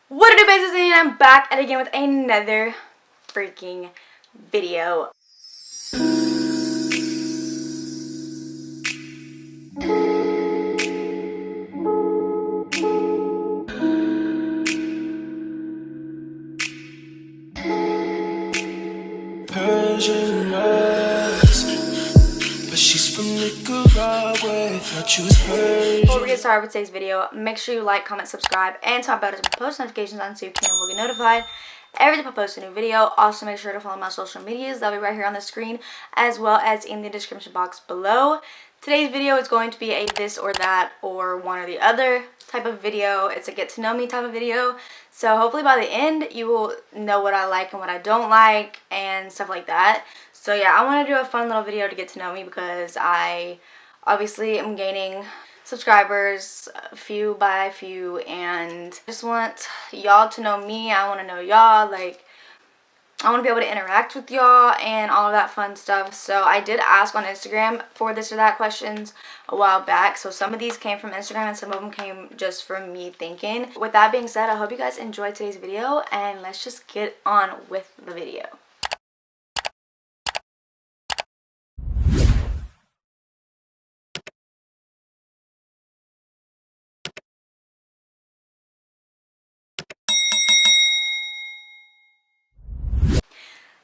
What it do, BAES, and I'm back at again with another freaking video. Persian rose, but she's from Nicaragua. Thought she was Persian. Before we get started with today's video, make sure you like, comment, subscribe, and turn on bell to post notifications on so your channel will get notified every time I post a new video. Also, make sure to follow my social medias. They'll be right here on the screen as well as in the description box below. Today's video is going to be a this or that or one or the other type of video. It's a get to know me type of video. So hopefully by the end you will know what I like and what I don't like and stuff like that. So yeah, I want to do a fun little video to get to know me because I obviously am gaining subscribers few by few and I just want y'all to know me. I want to know y'all. Like, I want to be able to interact with y'all and all of that fun stuff. So I did ask on Instagram for this or that questions a while back. So some of these came from Instagram and some of them came just from me thinking. With that being said, I hope you guys enjoyed today's video and let's just get on with the video.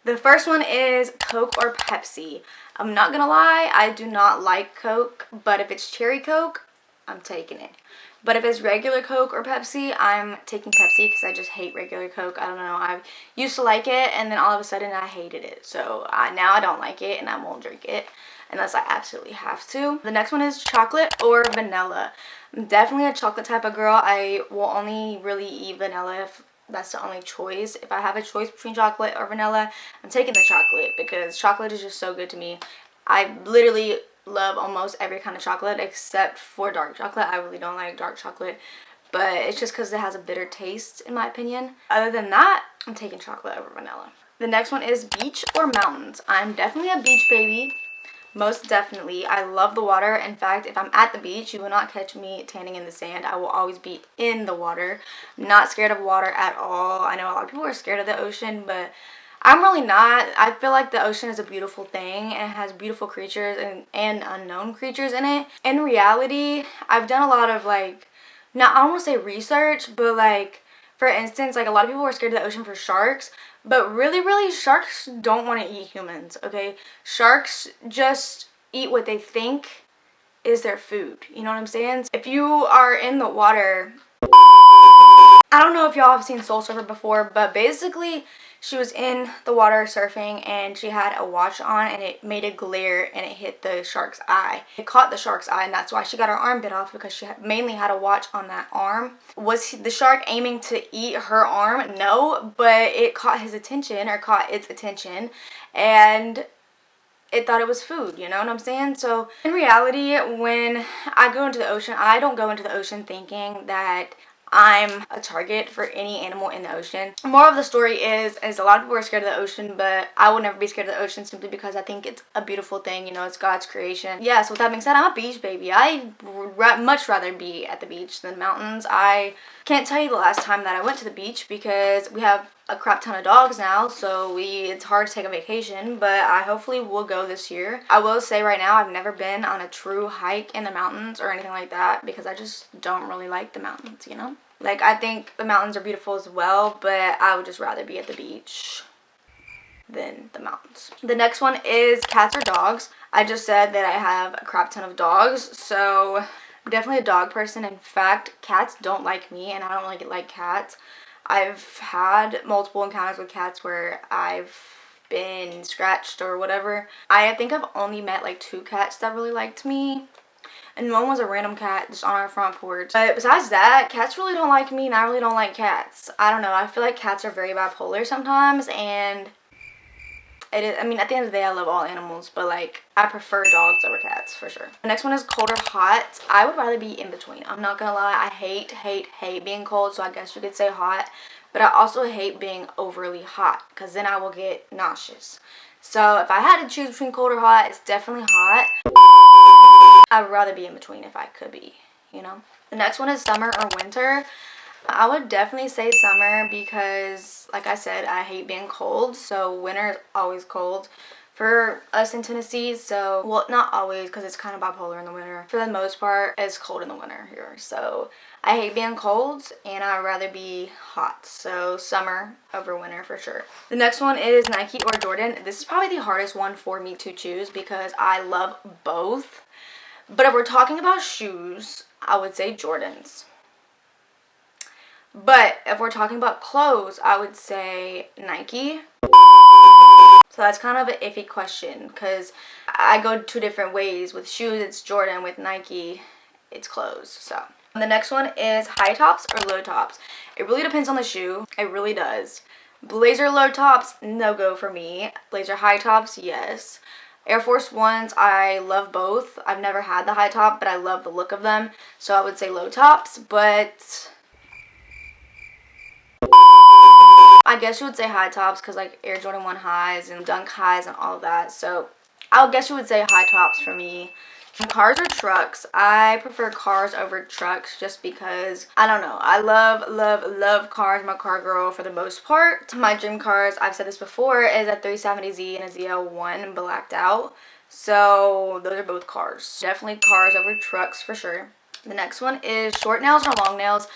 The first one is Coke or Pepsi. I'm not gonna lie, I do not like Coke, but if it's cherry Coke, I'm taking it. But if it's regular Coke or Pepsi, I'm taking Pepsi because I just hate regular Coke. I don't know, I used to like it and then all of a sudden I hated it. So now I don't like it and I won't drink it unless I absolutely have to. The next one is chocolate or vanilla. I'm definitely a chocolate type of girl. I will only really eat vanilla if that's the only choice. If I have a choice between chocolate or vanilla, I'm taking the chocolate because chocolate is just so good to me. I literally love almost every kind of chocolate except for dark chocolate. I really don't like dark chocolate, but it's just because it has a bitter taste in my opinion. Other than that, I'm taking chocolate over vanilla. The next one is beach or mountains. I'm definitely a beach baby. Most definitely. I love the water. In fact, if I'm at the beach, you will not catch me tanning in the sand. I will always be in the water. I'm not scared of water at all. I know a lot of people are scared of the ocean, but I'm really not. I feel like the ocean is a beautiful thing and it has beautiful creatures and unknown creatures in it. In reality, I've done a lot of I don't want to say research, but for instance, a lot of people are scared of the ocean for sharks. But really, sharks don't want to eat humans, okay? Sharks just eat what they think is their food. You know what I'm saying? If you are in the water, I don't know if y'all have seen Soul Surfer before, but basically she was in the water surfing and she had a watch on and it made a glare and it hit the shark's eye. It caught the shark's eye and that's why she got her arm bit off, because she mainly had a watch on that arm. Was the shark aiming to eat her arm? No, but it caught his attention, or caught its attention, and it thought it was food, you know what I'm saying? So in reality, when I go into the ocean, I don't go into the ocean thinking that I'm a target for any animal in the ocean. More of the story is a lot of people are scared of the ocean, but I will never be scared of the ocean simply because I think it's a beautiful thing. You know, it's God's creation. Yeah, so with that being said, I'm a beach baby. I would much rather be at the beach than mountains. I can't tell you the last time that I went to the beach because we have a crap ton of dogs now, so it's hard to take a vacation, but I hopefully will go this year. I will say right now, I've never been on a true hike in the mountains or anything like that because I just don't really like the mountains, you know? I think the mountains are beautiful as well, but I would just rather be at the beach than the mountains. The next one is cats or dogs. I just said that I have a crap ton of dogs, so I'm definitely a dog person. In fact, cats don't like me and I don't really like cats. I've had multiple encounters with cats where I've been scratched or whatever. I think I've only met 2 cats that really liked me. And one was a random cat just on our front porch. But besides that, cats really don't like me and I really don't like cats. I don't know. I feel like cats are very bipolar sometimes, and it is, I mean, at the end of the day, I love all animals, but I prefer dogs over cats for sure. The next one is cold or hot. I would rather be in between. I'm not gonna lie. I hate being cold, so I guess you could say hot. But I also hate being overly hot because then I will get nauseous. So if I had to choose between cold or hot, it's definitely hot. I would rather be in between if I could be, you know. The next one is summer or winter. I would definitely say summer because, like I said, I hate being cold. So winter is always cold for us in Tennessee. So, well, not always because it's kind of bipolar in the winter. For the most part, it's cold in the winter here. So I hate being cold and I'd rather be hot. So summer over winter for sure. The next one is Nike or Jordan. This is probably the hardest one for me to choose because I love both. But if we're talking about shoes, I would say Jordans. But if we're talking about clothes, I would say Nike. So that's kind of an iffy question because I go two different ways. With shoes, it's Jordan. With Nike, it's clothes. So the next one is high tops or low tops. It really depends on the shoe. It really does. Blazer low tops, no go for me. Blazer high tops, yes. Air Force Ones, I love both. I've never had the high top, but I love the look of them. So I would say low tops, but I guess you would say high tops because like Air Jordan 1 highs and Dunk highs and all of that. So I would guess you would say high tops for me. Cars or trucks? I prefer cars over trucks just because, I don't know, I love cars. I'm a car girl for the most part. My dream cars, I've said this before, is a 370Z and a ZL1 blacked out. So those are both cars. Definitely cars over trucks for sure. The next one is short nails or long nails.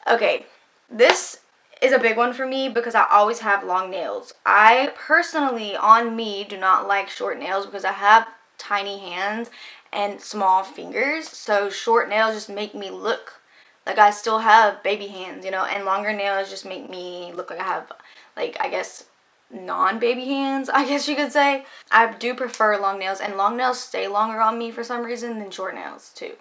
Okay, this is a big one for me because I always have long nails. I personally, on me, do not like short nails because I have tiny hands and small fingers. So short nails just make me look like I still have baby hands, you know, and longer nails just make me look like I have, like, I guess, non-baby hands, I guess you could say. I do prefer long nails, and long nails stay longer on me for some reason than short nails too.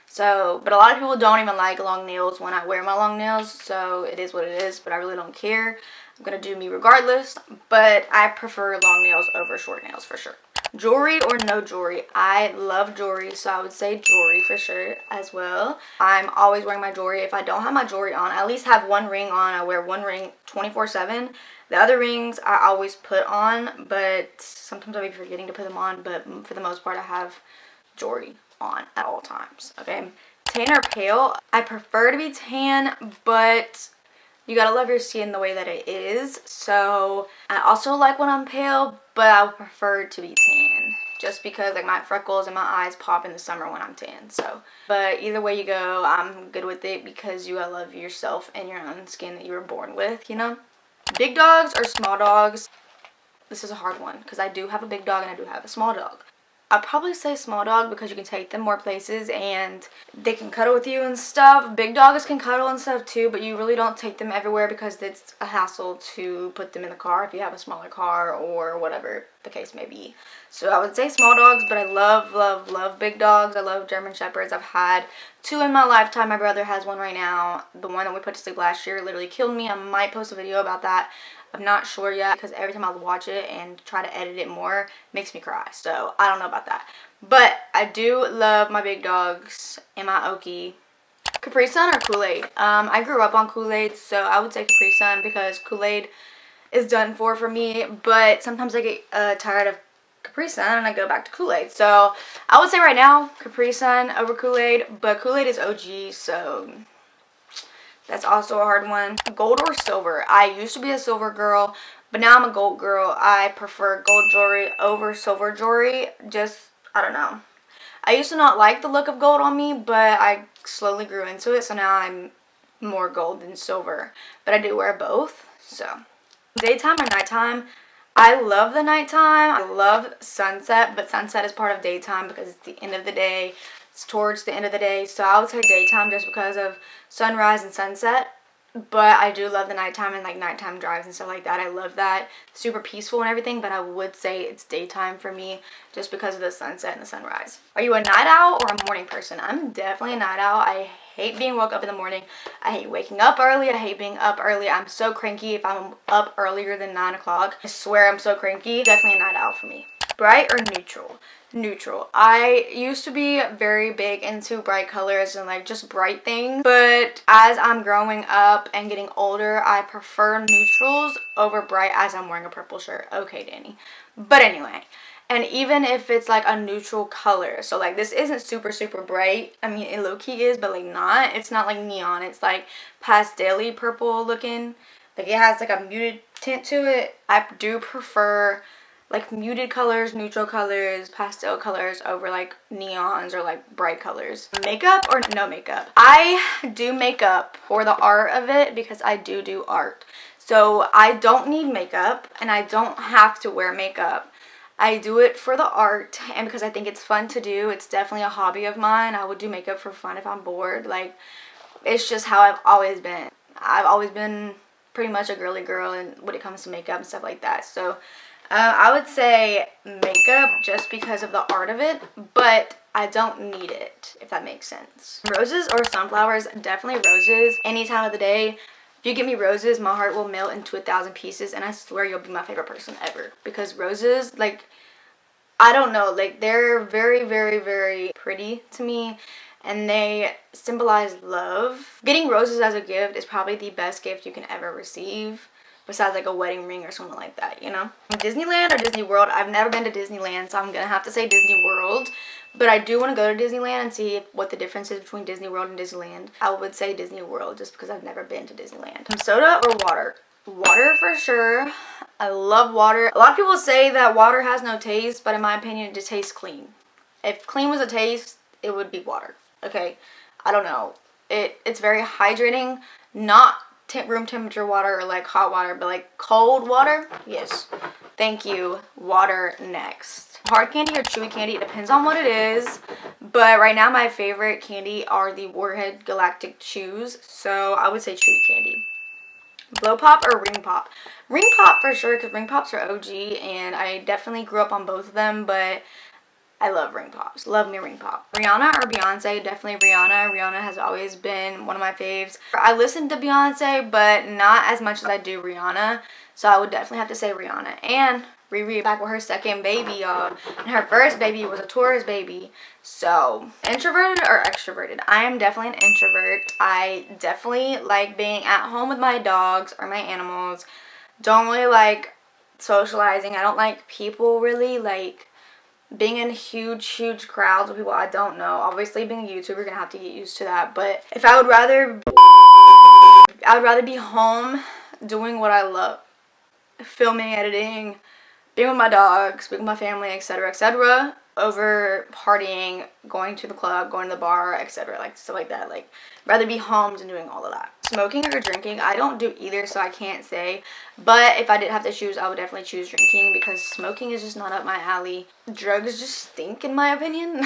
So, but a lot of people don't even like long nails when I wear my long nails, so it is what it is, but I really don't care. I'm gonna do me regardless, but I prefer long nails over short nails for sure. Jewelry or no jewelry? I love jewelry, so I would say jewelry for sure as well. I'm always wearing my jewelry. If I don't have my jewelry on, I at least have one ring on. I wear one ring 24/7. The other rings I always put on, but sometimes I'll be forgetting to put them on, but for the most part I have jewelry on at all times. Okay, tan or pale? I prefer to be tan, but you gotta love your skin the way that it is. So I also like when I'm pale, but I would prefer to be tan just because like my freckles and my eyes pop in the summer when I'm tan. So, but either way you go, I'm good with it because you gotta love yourself and your own skin that you were born with, you know. Big dogs or small dogs? This is a hard one because I do have a big dog and I do have a small dog. I'd probably say small dog because you can take them more places and they can cuddle with you and stuff. Big dogs can cuddle and stuff too, but you really don't take them everywhere because it's a hassle to put them in the car if you have a smaller car or whatever the case may be. So I would say small dogs, but I love big dogs. I love German Shepherds. I've had 2 in my lifetime. My brother has one right now. The one that we put to sleep last year literally killed me. I might post a video about that. I'm not sure yet because every time I watch it and try to edit it more, it makes me cry. So I don't know about that. But I do love my big dogs and my Okie. Capri Sun or Kool-Aid? I grew up on Kool-Aid, so I would say Capri Sun because Kool-Aid is done for me. But sometimes I get tired of Capri Sun and I go back to Kool-Aid. So I would say right now Capri Sun over Kool-Aid, but Kool-Aid is OG, so that's also a hard one. Gold or silver? I used to be a silver girl, but now I'm a gold girl. I prefer gold jewelry over silver jewelry. Just, I don't know. I used to not like the look of gold on me, but I slowly grew into it, so now I'm more gold than silver. But I do wear both, so. Daytime or nighttime? I love the nighttime. I love sunset, but sunset is part of daytime because it's the end of the day. It's towards the end of the day, so I would say daytime just because of sunrise and sunset. But I do love the nighttime and like nighttime drives and stuff like that. I love that. Super peaceful and everything, but I would say it's daytime for me just because of the sunset and the sunrise. Are you a night owl or a morning person? I'm definitely a night owl. I hate being woke up in the morning. I hate waking up early. I hate being up early. I'm so cranky if I'm up earlier than 9 o'clock. I swear I'm so cranky. Definitely a night owl for me. Bright or neutral? Neutral. I used to be very big into bright colors and like just bright things, but as I'm growing up and getting older, I prefer neutrals over bright as I'm wearing a purple shirt. Okay, Danny. But anyway, And even if it's like a neutral color, so like this isn't super super bright. I mean, it low-key is, but like not. It's not like neon. It's like pastel-y purple looking. Like it has like a muted tint to it. I do prefer like muted colors, neutral colors, pastel colors over like neons or like bright colors. Makeup or no makeup? I do makeup for the art of it because I do art. So I don't need makeup and I don't have to wear makeup. I do it for the art and because I think it's fun to do. It's definitely a hobby of mine. I would do makeup for fun if I'm bored. Like, it's just how I've always been. I've always been pretty much a girly girl and when it comes to makeup and stuff like that. So I would say makeup just because of the art of it, but I don't need it, if that makes sense. Roses or sunflowers? Definitely roses. Any time of the day. If you give me roses, my heart will melt into 1,000 pieces, and I swear you'll be my favorite person ever. Because roses, like, I don't know, like, they're very, very, very pretty to me, and they symbolize love. Getting roses as a gift is probably the best gift you can ever receive, besides, like, a wedding ring or something like that, you know? Disneyland or Disney World? I've never been to Disneyland, so I'm gonna have to say Disney World. But I do want to go to Disneyland and see what the difference is between Disney World and Disneyland. I would say Disney World just because I've never been to Disneyland. Soda or water? Water for sure. I love water. A lot of people say that water has no taste, but in my opinion, it just tastes clean. If clean was a taste, it would be water. Okay? I don't know. It's very hydrating. Not room temperature water or like hot water, but like cold water. Yes. Thank you. Water next. Hard candy or chewy candy? It depends on what it is, but right now my favorite candy are the Warhead Galactic Chews, so I would say chewy candy. Blow pop or ring pop? Ring pop for sure, because ring pops are OG and I definitely grew up on both of them, but I love ring pops. Love me a ring pop. Rihanna or Beyonce? Definitely Rihanna. Rihanna has always been one of my faves. I listen to Beyonce, but not as much as I do Rihanna, so I would definitely have to say Rihanna. And Riri back with her second baby, y'all. And her first baby was a Taurus baby. So, introverted or extroverted? I am definitely an introvert. I definitely like being at home with my dogs or my animals. Don't really like socializing. I don't like people really. Like, being in huge crowds with people I don't know. Obviously, being a YouTuber, gonna have to get used to that. But if I would rather be home doing what I love. Filming, editing, being with my dogs, being with my family, etc., over partying, going to the club, going to the bar, etc., like stuff like that. Like, rather be home than doing all of that. Smoking or drinking? I don't do either, so I can't say. But if I did have to choose, I would definitely choose drinking because smoking is just not up my alley. Drugs just stink, in my opinion.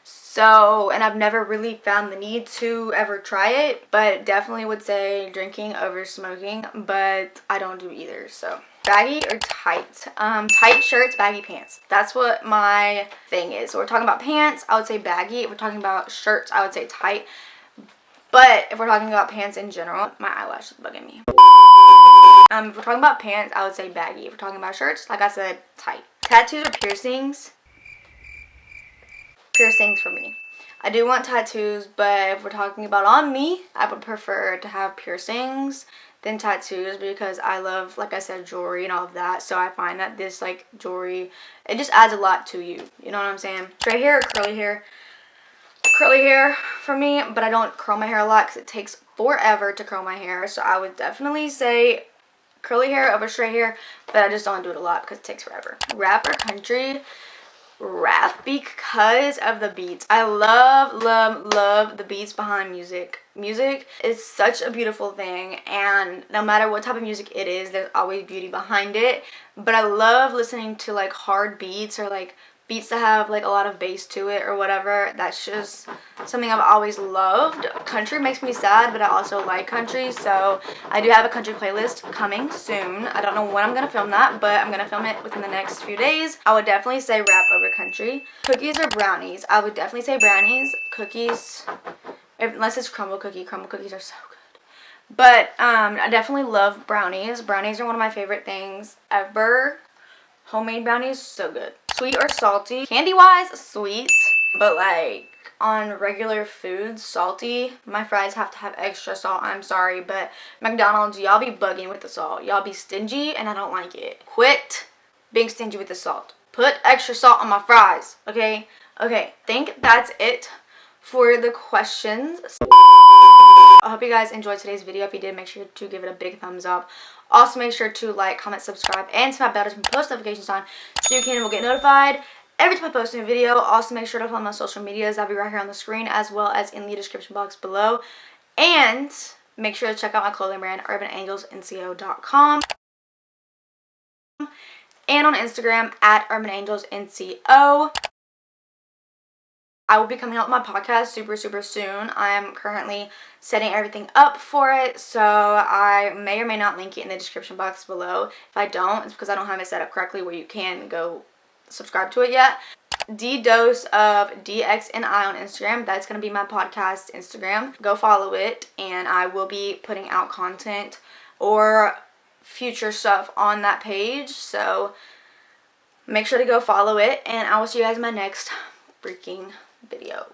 So, and I've never really found the need to ever try it, but definitely would say drinking over smoking, but I don't do either, so. Baggy or tight? Tight shirts, baggy pants. That's what my thing is. So we're talking about pants, I would say baggy. If we're talking about shirts, I would say tight. But if we're talking about pants in general, my eyelash is bugging me. If we're talking about pants, I would say baggy. If we're talking about shirts, like I said, tight. Tattoos or piercings? Piercings for me. I do want tattoos, but if we're talking about on me, I would prefer to have piercings than tattoos because I love, like I said, jewelry and all of that. So I find that this, like, jewelry, it just adds a lot to you. You know what I'm saying? Straight hair or curly hair? Curly hair for me, but I don't curl my hair a lot because it takes forever to curl my hair. So I would definitely say curly hair over straight hair, but I just don't do it a lot because it takes forever. Rap or country? Rap because of the beats. I love the beats behind music. Music is such a beautiful thing, and no matter what type of music it is, there's always beauty behind it. But I love listening to like hard beats or like beats that have like a lot of bass to it or whatever. That's just something I've always loved. Country makes me sad, but I also like country, so I do have a country playlist coming soon. I don't know when I'm gonna film that, but I'm gonna film it within the next few days. I would definitely say rap over country. Cookies or brownies? I would definitely say brownies. Cookies, unless it's crumble cookie. Crumble cookies are so good. But I definitely love brownies. Brownies are one of my favorite things ever. Homemade brownies, so good. Sweet or salty? Candy-wise, sweet. But like on regular foods, salty. My fries have to have extra salt. I'm sorry, but McDonald's, y'all be bugging with the salt. Y'all be stingy, and I don't like it. Quit being stingy with the salt. Put extra salt on my fries, okay? Okay, think that's it for the questions. I hope you guys enjoyed today's video. If you did, make sure to give it a big thumbs up. Also, make sure to like, comment, subscribe, and smash bell to post notifications on so you will get notified every time I post a new video. Also, make sure to follow my social medias. I'll be right here on the screen as well as in the description box below. And make sure to check out my clothing brand, urbanangelsnco.com. And on Instagram at urbanangelsnco. I will be coming out with my podcast super soon. I am currently setting everything up for it, so I may or may not link it in the description box below. If I don't, it's because I don't have it set up correctly where you can go subscribe to it yet. Dose of DXNI on Instagram. That's going to be my podcast Instagram. Go follow it, and I will be putting out content or future stuff on that page, so make sure to go follow it, and I will see you guys in my next freaking video.